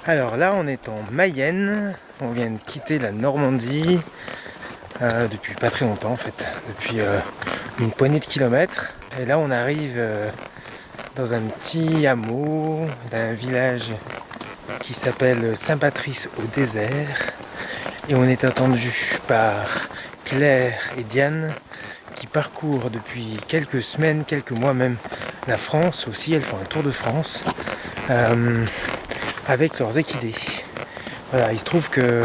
Alors là, on est en Mayenne. On vient de quitter la Normandie depuis pas très longtemps en fait, depuis une poignée de kilomètres. Et là, on arrive dans un petit hameau d'un village qui s'appelle Saint-Patrice au désert. Et on est attendu par Claire et Diane qui parcourent depuis quelques semaines, quelques mois même, la France aussi. Elles font un tour de France avec leurs équidés. Voilà, il se trouve que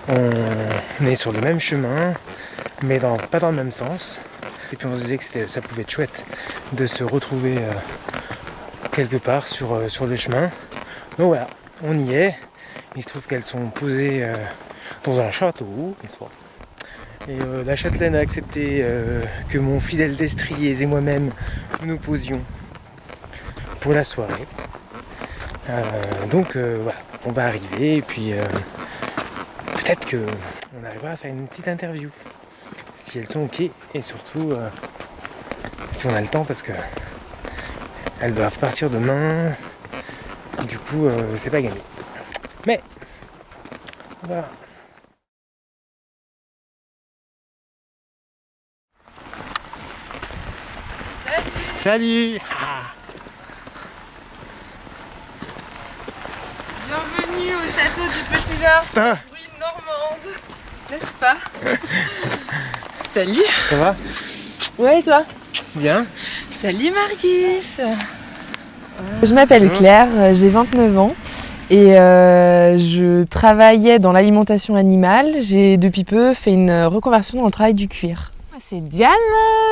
on est sur le même chemin, mais pas dans le même sens. Et puis on se disait que ça pouvait être chouette de se retrouver quelque part sur le chemin. Donc voilà, on y est. Il se trouve qu'elles sont posées dans un château, n'est-ce pas ? Et la châtelaine a accepté que mon fidèle destrier et moi-même nous posions pour la soirée. Donc voilà, on va arriver et puis peut-être qu'on arrivera à faire une petite interview si elles sont ok et surtout si on a le temps parce que elles doivent partir demain. Du coup c'est pas gagné. Mais voilà. Salut. Bienvenue au château du Petit Jard sur la bruine normande, n'est-ce pas? Salut. Ça va? Ouais, et toi? Bien. Salut Marius. Je m'appelle Claire, j'ai 29 ans et je travaillais dans l'alimentation animale. J'ai depuis peu fait une reconversion dans le travail du cuir. C'est Diane,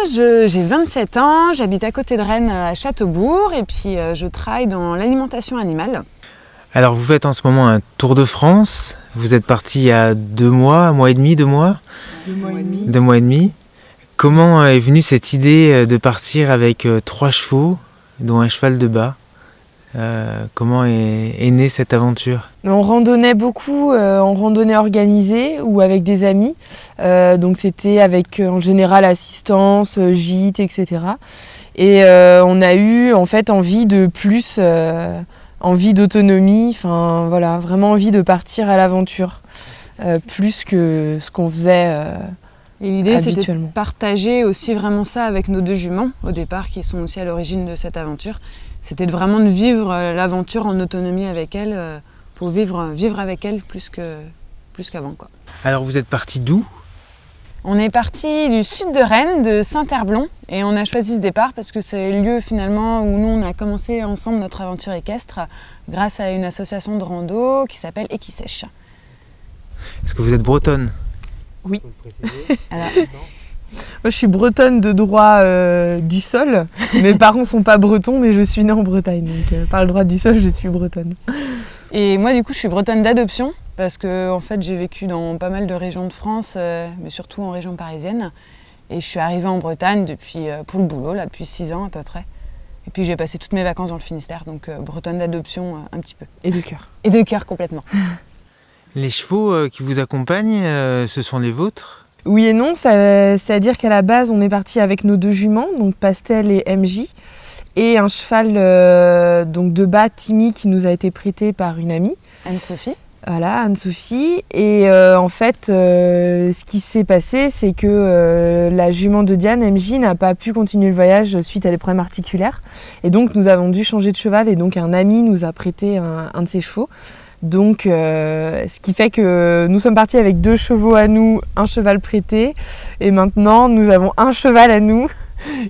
j'ai 27 ans, j'habite à côté de Rennes à Châteaubourg et puis je travaille dans l'alimentation animale. Alors vous faites en ce moment un tour de France. Vous êtes parti il y a 2 mois, 1 mois et demi, 2 mois? 2 mois et demi. 2 mois et demi. Comment est venue cette idée de partir avec 3 chevaux, dont un cheval de bas? Comment est née cette aventure? On randonnait beaucoup en randonnée organisée ou avec des amis. Donc c'était avec en général assistance, gîte, etc. Et on a eu en fait envie de plus, envie d'autonomie, enfin voilà, vraiment envie de partir à l'aventure, plus que ce qu'on faisait Et l'idée c'était de habituellement. partager aussi vraiment ça avec nos 2 juments au départ qui sont aussi à l'origine de cette aventure. C'était vraiment de vivre l'aventure en autonomie avec elles pour vivre avec elles plus qu'avant, quoi. Alors vous êtes parti d'où? On est parti du sud de Rennes, de Saint-Herblon, et on a choisi ce départ parce que c'est le lieu finalement où nous on a commencé ensemble notre aventure équestre grâce à une association de rando qui s'appelle Équisèche. Est-ce que vous êtes bretonne? Oui. Alors, Moi, je suis bretonne de droit du sol. Mes parents sont pas bretons, mais je suis née en Bretagne. Donc, par le droit du sol, je suis bretonne. et moi du coup je suis bretonne d'adoption parce que en fait j'ai vécu dans pas mal de régions de France, mais surtout en région parisienne. Et je suis arrivée en Bretagne pour le boulot, là, depuis 6 ans à peu près. Et puis j'ai passé toutes mes vacances dans le Finistère, donc bretonne d'adoption un petit peu. Et de cœur. Et de cœur complètement. Les chevaux qui vous accompagnent, ce sont les vôtres? Oui et non, c'est-à-dire qu'à la base, on est parti avec nos 2 juments, donc Pastel et MJ, et un cheval donc de bas, Timmy, qui nous a été prêté par une amie. Anne-Sophie. Voilà, Anne-Sophie. Et en fait, ce qui s'est passé, c'est que la jument de Diane, MJ, n'a pas pu continuer le voyage suite à des problèmes articulaires. Et donc, nous avons dû changer de cheval, et donc un ami nous a prêté un de ses chevaux. Donc, ce qui fait que nous sommes partis avec 2 chevaux à nous, un cheval prêté. Et maintenant, nous avons un cheval à nous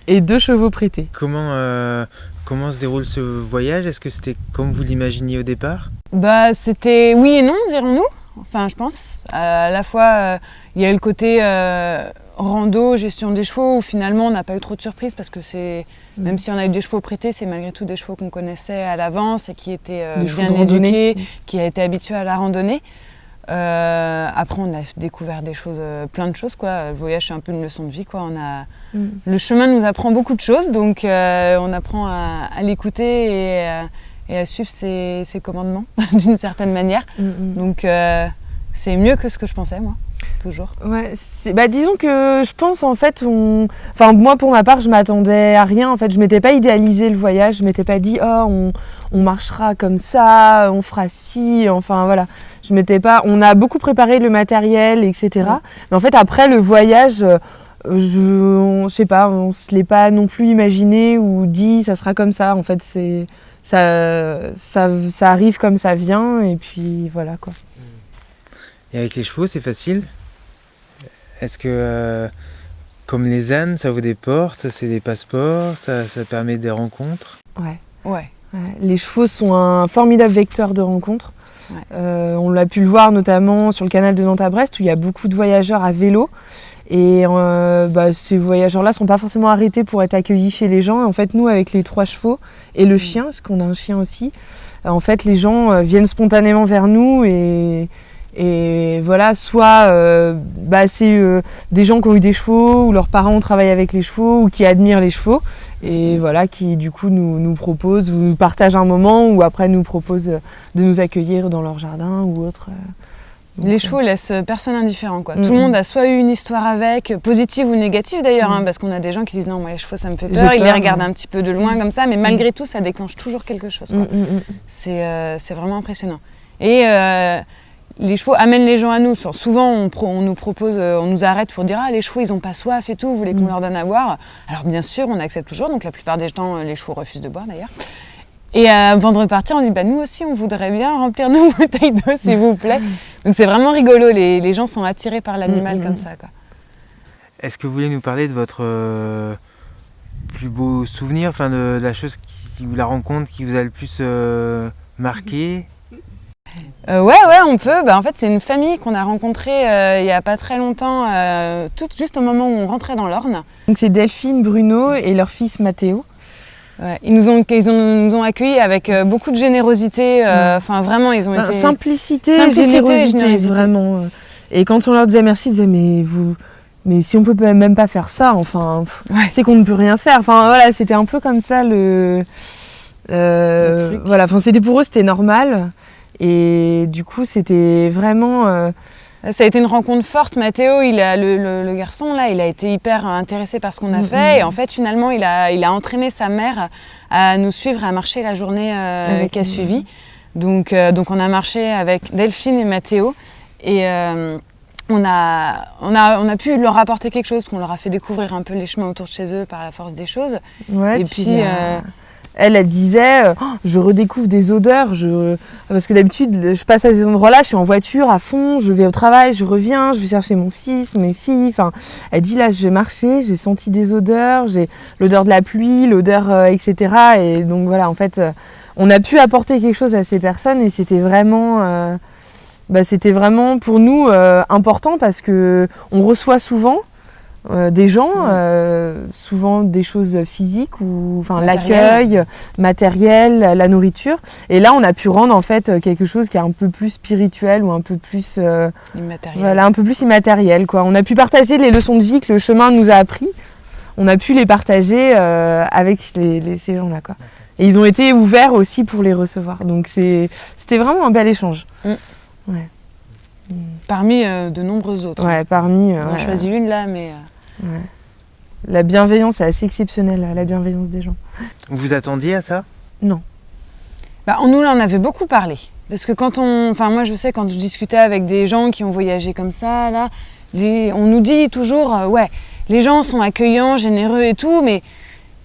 et 2 chevaux prêtés. Comment se déroule ce voyage? Est-ce que c'était comme vous l'imaginiez au départ? Bah c'était oui et non, dirons-nous. Enfin, je pense. À la fois, il y a le côté rando, gestion des chevaux, où finalement on n'a pas eu trop de surprises parce que même si on a eu des chevaux prêtés, c'est malgré tout des chevaux qu'on connaissait à l'avance et qui étaient bien éduqués, qui a été habitués à la randonnée. Après, on a découvert plein de choses, quoi. Le voyage, c'est un peu une leçon de vie, quoi. Le chemin nous apprend beaucoup de choses, donc on apprend à l'écouter et à suivre ses commandements d'une certaine manière. Donc c'est mieux que ce que je pensais, moi. toujours. Ouais, disons que je pense en fait, enfin moi pour ma part je m'attendais à rien en fait, je m'étais pas idéalisé le voyage, je m'étais pas dit oh on marchera comme ça, on fera ci, enfin voilà, je m'étais pas, on a beaucoup préparé le matériel etc. Mais en fait après le voyage, je sais pas, on se l'est pas non plus imaginé ou dit ça sera comme ça, en fait c'est ça arrive comme ça vient et puis voilà quoi. Et avec les chevaux, c'est facile? Est-ce que, comme les ânes, ça ouvre des portes, c'est des passeports, ça permet des rencontres? Ouais. Les chevaux sont un formidable vecteur de rencontres. Ouais. On l'a pu le voir notamment sur le canal de Nantes à Brest où il y a beaucoup de voyageurs à vélo. Et ces voyageurs-là ne sont pas forcément arrêtés pour être accueillis chez les gens. En fait, nous, avec les 3 chevaux et le chien, parce qu'on a un chien aussi, en fait, les gens viennent spontanément vers nous et voilà, soit c'est des gens qui ont eu des chevaux, ou leurs parents travaillent avec les chevaux, ou qui admirent les chevaux, et voilà, qui du coup nous proposent, ou nous partagent un moment, ou après nous proposent de nous accueillir dans leur jardin ou autre. Les chevaux laissent personne indifférent, quoi. Tout le monde a soit eu une histoire avec, positive ou négative d'ailleurs, parce qu'on a des gens qui disent non, moi les chevaux ça me fait peur, ils les regardent un petit peu de loin comme ça, mais malgré tout ça déclenche toujours quelque chose, quoi. C'est vraiment impressionnant. Et les chevaux amènent les gens à nous. Souvent, on nous propose, on nous arrête pour dire ah les chevaux ils ont pas soif et tout, vous voulez qu'on leur donne à boire. Alors bien sûr, on accepte toujours. Donc la plupart des temps, les chevaux refusent de boire d'ailleurs. Et avant de repartir, on dit nous aussi, on voudrait bien remplir nos bouteilles d'eau, s'il vous plaît. Donc c'est vraiment rigolo. Les gens sont attirés par l'animal comme ça, quoi. Est-ce que vous voulez nous parler de votre plus beau souvenir, enfin de la chose la rencontre qui vous a le plus marqué? Ouais, on peut. En fait, c'est une famille qu'on a rencontrée il n'y a pas très longtemps, tout juste au moment où on rentrait dans l'Orne. Donc c'est Delphine, Bruno et leur fils Mathéo. Ouais, ils nous ont accueillis avec beaucoup de générosité. Enfin, vraiment, ils ont été... Simplicité, générosité, vraiment. Et quand on leur disait merci, ils disaient mais si on peut même pas faire ça, enfin, c'est qu'on ne peut rien faire. Enfin voilà, c'était un peu comme ça le truc. Voilà, enfin c'était pour eux, c'était normal. Et du coup, c'était vraiment... Ça a été une rencontre forte. Mathéo, le garçon, là, il a été hyper intéressé par ce qu'on a fait. Et en fait, finalement, il a entraîné sa mère à nous suivre, à marcher la journée qui a suivi. Donc, on a marché avec Delphine et Mathéo. Et on a pu leur apporter quelque chose, qu'on leur a fait découvrir un peu les chemins autour de chez eux par la force des choses. Ouais, et puis elle disait je redécouvre des odeurs, parce que d'habitude je passe à ces endroits-là, je suis en voiture à fond, je vais au travail, je reviens, je vais chercher mon fils, mes filles, enfin elle dit là je vais marcher, j'ai senti des odeurs, j'ai l'odeur de la pluie, l'odeur etc. Et donc voilà, en fait on a pu apporter quelque chose à ces personnes et c'était vraiment pour nous important parce que on reçoit souvent des gens, souvent des choses physiques ou enfin l'accueil, matériel, la nourriture. Et là, on a pu rendre en fait quelque chose qui est un peu plus spirituel ou un peu plus immatériel. Voilà, un peu plus immatériel, quoi. On a pu partager les leçons de vie que le chemin nous a appris. On a pu les partager avec ces gens-là, quoi. Et ils ont été ouverts aussi pour les recevoir. Donc c'était vraiment un bel échange. Ouais. Parmi de nombreuses autres. Ouais, parmi. On a choisi une là, mais. Ouais. La bienveillance est assez exceptionnelle, la bienveillance des gens. Vous attendiez à ça? Non. Nous en avait beaucoup parlé. Parce que moi je sais, quand je discutais avec des gens qui ont voyagé comme ça, là, on nous dit toujours, les gens sont accueillants, généreux et tout, mais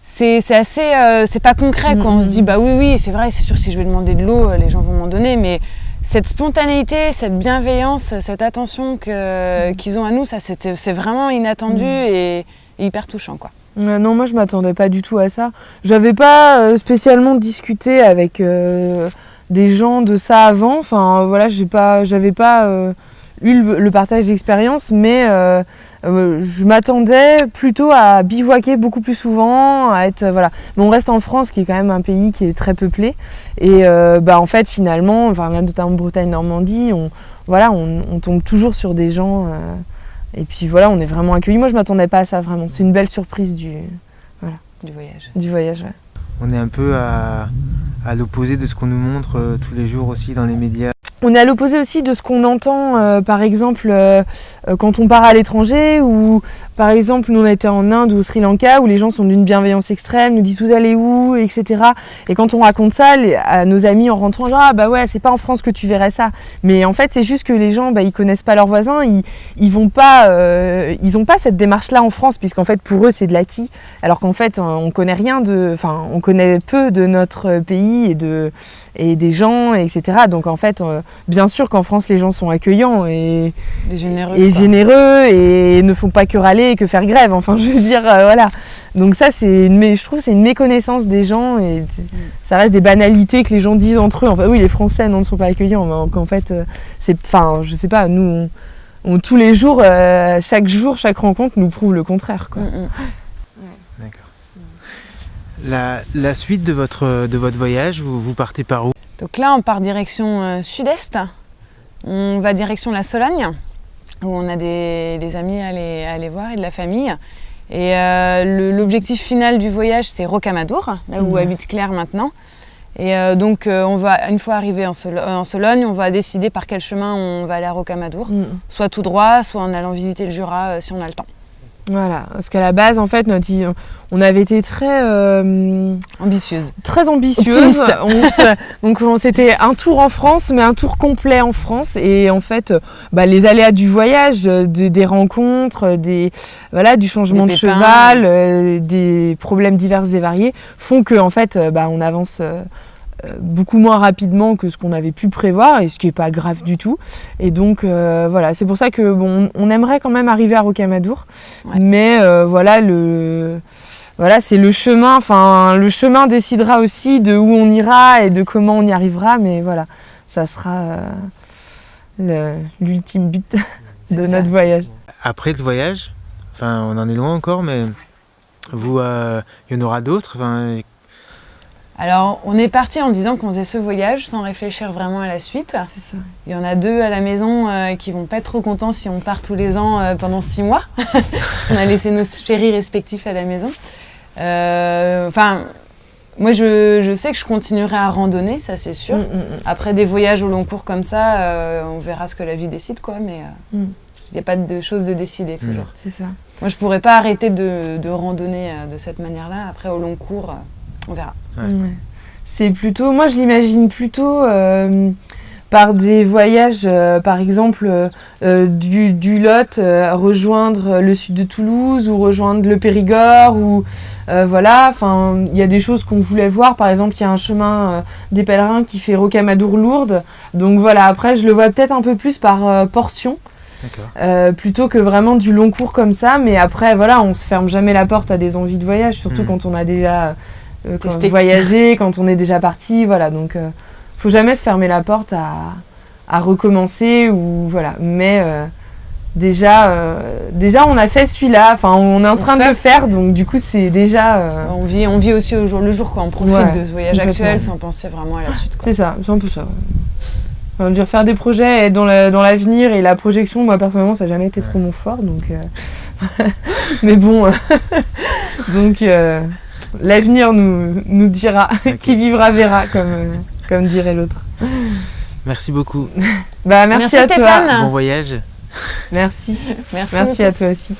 c'est assez, c'est pas concret, quoi. On se dit, oui, c'est vrai, c'est sûr, si je vais demander de l'eau, les gens vont m'en donner, mais cette spontanéité, cette bienveillance, cette attention qu'ils ont à nous, c'est vraiment inattendu et hyper touchant, quoi. Non, moi je m'attendais pas du tout à ça. J'avais pas spécialement discuté avec des gens de ça avant. Enfin voilà, j'avais pas eu le partage d'expérience, mais je m'attendais plutôt à bivouaquer beaucoup plus souvent, à être voilà. Mais on reste en France, qui est quand même un pays qui est très peuplé, et en fait finalement, là, notamment Bretagne, Normandie, on tombe toujours sur des gens, et puis voilà, on est vraiment accueillis. Moi je m'attendais pas à ça vraiment. C'est une belle surprise du voyage. Du voyage, ouais. On est un peu à l'opposé de ce qu'on nous montre tous les jours aussi dans les médias. On est à l'opposé aussi de ce qu'on entend, par exemple, quand on part à l'étranger, ou par exemple, nous on a été en Inde ou au Sri Lanka, où les gens sont d'une bienveillance extrême, nous disent vous allez où, etc. Et quand on raconte ça à nos amis en rentrant, genre ah bah ouais, c'est pas en France que tu verrais ça. Mais en fait, c'est juste que les gens, ils connaissent pas leurs voisins, ils vont pas, ils ont pas cette démarche-là en France, puisqu'en fait pour eux c'est de l'acquis, alors qu'en fait on connaît on connaît peu de notre pays et des gens, etc. Donc en fait, bien sûr qu'en France les gens sont accueillants et généreux et ne font pas que râler et que faire grève. Enfin, je veux dire, voilà. Donc ça, je trouve que c'est une méconnaissance des gens et ça reste des banalités que les gens disent entre eux. Enfin, oui, les Français ne sont pas accueillants, mais qu'en fait, je sais pas, nous, tous les jours, chaque rencontre nous prouve le contraire, quoi. D'accord. La suite de votre voyage, vous partez par où? Donc là, on part direction sud-est. On va direction la Sologne, où on a des amis à aller voir et de la famille. Et l'objectif final du voyage, c'est Rocamadour, là où habite Claire maintenant. Et donc, une fois arrivé en Sologne, on va décider par quel chemin on va aller à Rocamadour. Soit tout droit, soit en allant visiter le Jura si on a le temps. Voilà, parce qu'à la base, en fait, on avait été très ambitieuse. Très ambitieuse. Donc c'était un tour en France, mais un tour complet en France. Et en fait, les aléas du voyage, des rencontres, du changement de cheval, des problèmes divers et variés, font que en fait, on avance beaucoup moins rapidement que ce qu'on avait pu prévoir, et ce qui n'est pas grave du tout. Et donc voilà, c'est pour ça que on aimerait quand même arriver à Rocamadour, mais c'est le chemin. Enfin, le chemin décidera aussi de où on ira et de comment on y arrivera, mais voilà, ça sera l'ultime but de notre voyage. Après le voyage, enfin, on en est loin encore, mais vous, il y en aura d'autres. Alors, on est parti en disant qu'on faisait ce voyage sans réfléchir vraiment à la suite. C'est ça. Il y en a 2 à la maison qui vont pas être trop contents si on part tous les ans pendant 6 mois. On a laissé nos chéris respectifs à la maison. Moi, je sais que je continuerai à randonner, ça c'est sûr. Après des voyages au long cours comme ça, on verra ce que la vie décide, quoi. Mais il n'y a pas de choses de décider toujours. C'est ça. Moi, je pourrais pas arrêter de randonner de cette manière-là. Après, au long cours, on verra. Ouais. C'est plutôt, moi je l'imagine plutôt par des voyages, par exemple du Lot, rejoindre le sud de Toulouse ou rejoindre le Périgord, ou il y a des choses qu'on voulait voir. Par exemple, il y a un chemin des pèlerins qui fait Rocamadour-Lourdes. Donc voilà, après je le vois peut-être un peu plus par portion. Plutôt que vraiment du long cours comme ça. Mais après voilà, on se ferme jamais la porte à des envies de voyage, surtout quand on a déjà voyagé, quand on est déjà parti, voilà. Donc faut jamais se fermer la porte à recommencer, ou voilà. Mais déjà on a fait celui-là, enfin on est en train de le faire, donc du coup c'est déjà on vit aussi au jour le jour, quoi. On profite de ce voyage actuel sans penser vraiment à la suite, quoi. C'est ça, c'est un peu ça. On va faire des projets dans l'avenir, et la projection, moi personnellement ça n'a jamais été trop mon fort, donc mais bon donc l'avenir nous dira. Qui vivra verra, comme dirait l'autre. Merci beaucoup. Merci à Stéphane. toi. Bon voyage. Merci Merci à toi aussi.